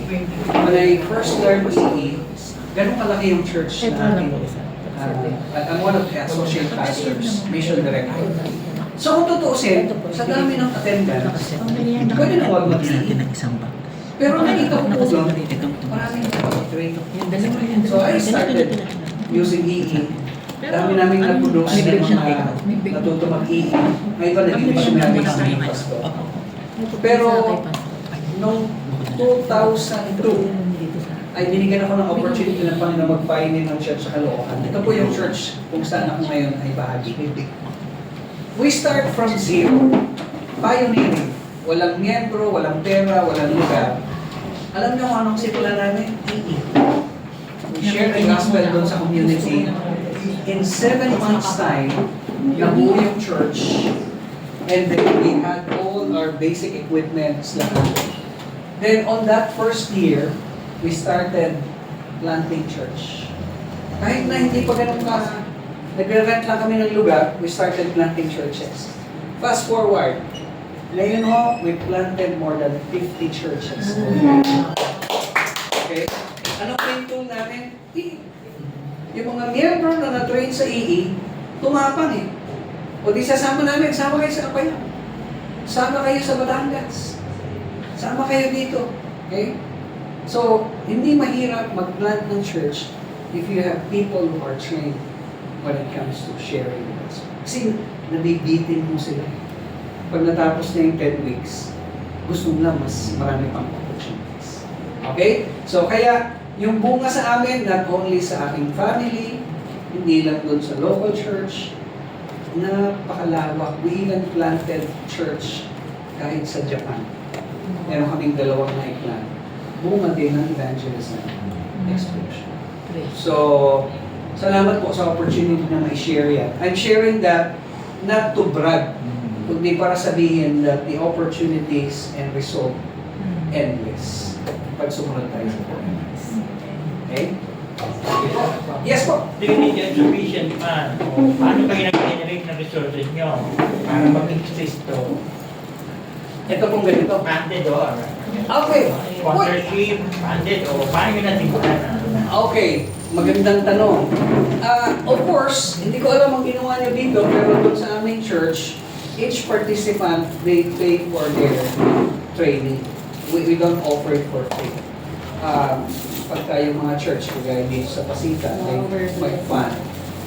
family. When I first learned EE, ganun kalaki yung church na akin. I'm one of the associate pastors, mission director. So kung tutuusin, sa dami ng attendance, pwede na huwag mag-EE. Pero nakita ko po doon, maraming nag-train. So I started using EE. Dami namin nag-produce ng mga natuto mag-EE. May iba naging missionary sa pastor. Pero noong 2002, ay binigyan ako ng opportunity ng Panginoon mag-pioneer ng church sa Caloocan. Ito po yung church kung saan ako ngayon ay bahagi. We start from zero. Pioneering. Walang miyembro, walang pera, walang lugar. Alam niyo kung anong simulan namin? EE. We share the gospel doon sa community. In 7 months' time, nabuo yung church. And then we had all our basic equipments lahat. Then on that first year, we started planting church. Kahit na hindi pa ganun ka, nagre-rent lang kami ng lugar, we started planting churches. Fast forward, ngayon ho, we planted more than 50 churches. Okay? Ano po yung tool namin? EE. Yung mga miyembro na na-train sa EE, tumapang eh. O di sasama namin, sama kayo sa Apaya. Sama kayo sa Batangas. Sama kayo dito. Okay? So, hindi mahirap mag-plant ng church if you have people who are trained when it comes to sharing the gospel. Kasi nabibitin mo sila. Pag natapos na yung 10 weeks, gusto mo lang mas marami pang opportunities. Okay? So, kaya yung bunga sa amin, not only sa aking family, hindi lang doon sa local church, napakalawak. We even planted church kahit sa Japan. Meron kaming 2 na i-plant. Bunga din ng evangelism explosion. So, salamat po sa opportunity na may share yan. I'm sharing that not to brag, kundi para sabihin that the opportunities and result endless. Pag sumunod tayo sa point. Okay? Yes po. Do you need insufficient fund? O paano kayo nag-generate ng resources nyo para mag-exist to? Ito pong ganito. Funded or Okay. sponsorship, funded o paano nyo nasimulan? Okay. Magandang tanong. Of course, hindi ko alam ang ginawa niyo dito, pero doon sa aming church, each participant, they pay for their training. We don't offer it for free. Pagka yung mga church, kagaya dito sa Pasita, may fund,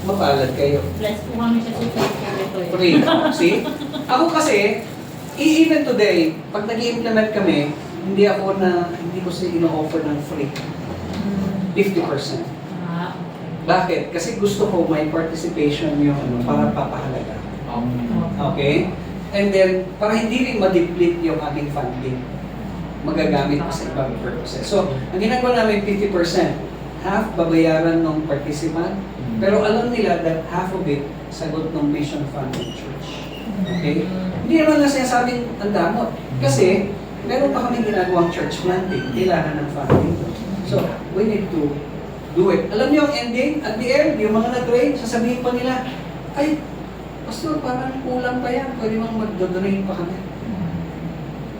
mapalad kayo. Plus po kami sa security. Free. See? Ako kasi, even today, pag nag-i-implement kami, hindi ko sila ino-offer ng free. 50%. Bakit? Kasi gusto ko may participation yung para papahalaga. Okay? And then, para hindi rin ma-deplete yung ating funding, magagamit pa sa ibang purposes. So, ang ginagawa namin 50%, half babayaran ng participant, pero alam nila that half of it, sagot ng mission fund ng church. Okay? Hindi naman na sinasabing ang damot. Kasi, meron pa kami ginagawang church planting, kailangan ng funding. So, we need to do it. Alam niyo ang ending, at the end, yung mga nag-train, sasabihin pa nila, ay, Pastor, parang kulang pa yan, pwede mong mag-donate pa kami.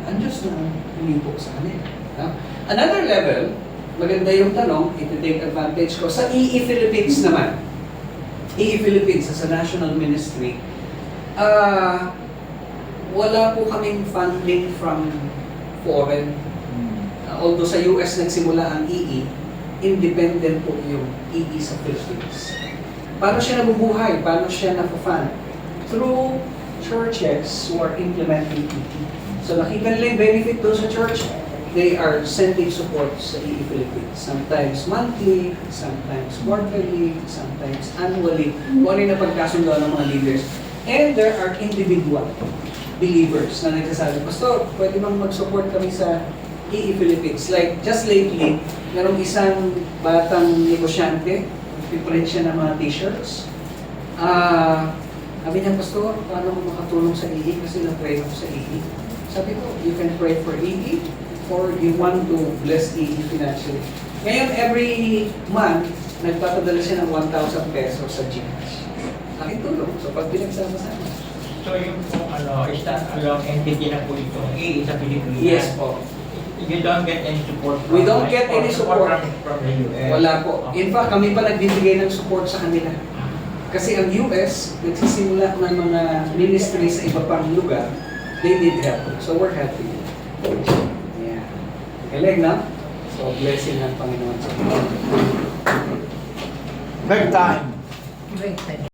Ang Diyos na humipok sa kanila. Another level, maganda yung tanong, iti-take advantage ko, sa EE Philippines naman. EE Philippines, as a national ministry, wala po kaming funding from foreign. Although sa US nagsimula ang EE, independent po yung EE sa Philippines. Paano siya nabubuhay? Paano siya na-fund? Through churches who are implementing EE. So nakita nila yung benefit doon sa church, they are sending support sa EE Philippines. Sometimes monthly, sometimes quarterly, sometimes annually. Kung ano yung napagkasundoan ng mga leaders. And there are individual believers na nagsasabi, Pastor, pwede bang mag-support kami sa EE Philippines? Like, just lately, merong isang batang negosyante, piprint siya ng mga t-shirts. Sabi niya, Pastor, paano ko makatulong sa EE? Kasi na-pray ako sa EE. Sabi ko, you can pray for EE or you want to bless EE financially. Ngayon, every month, nagpapadala siya ng 1,000 pesos sa Gcash. Aking tulong. So, pag pinagsama-sama. So yung entity na po itong EE sa Pilipinas. Yes po. You don't get any support We don't get any support. from the US. Wala po. In fact, kami pa nagbibigay ng support sa kanila. Kasi ang US, nagsisimula ng mga ministry sa iba pang lugar, they need help. So we're helping. Yeah. Galing, no? So blessing ng Panginoon sa Big time. Great.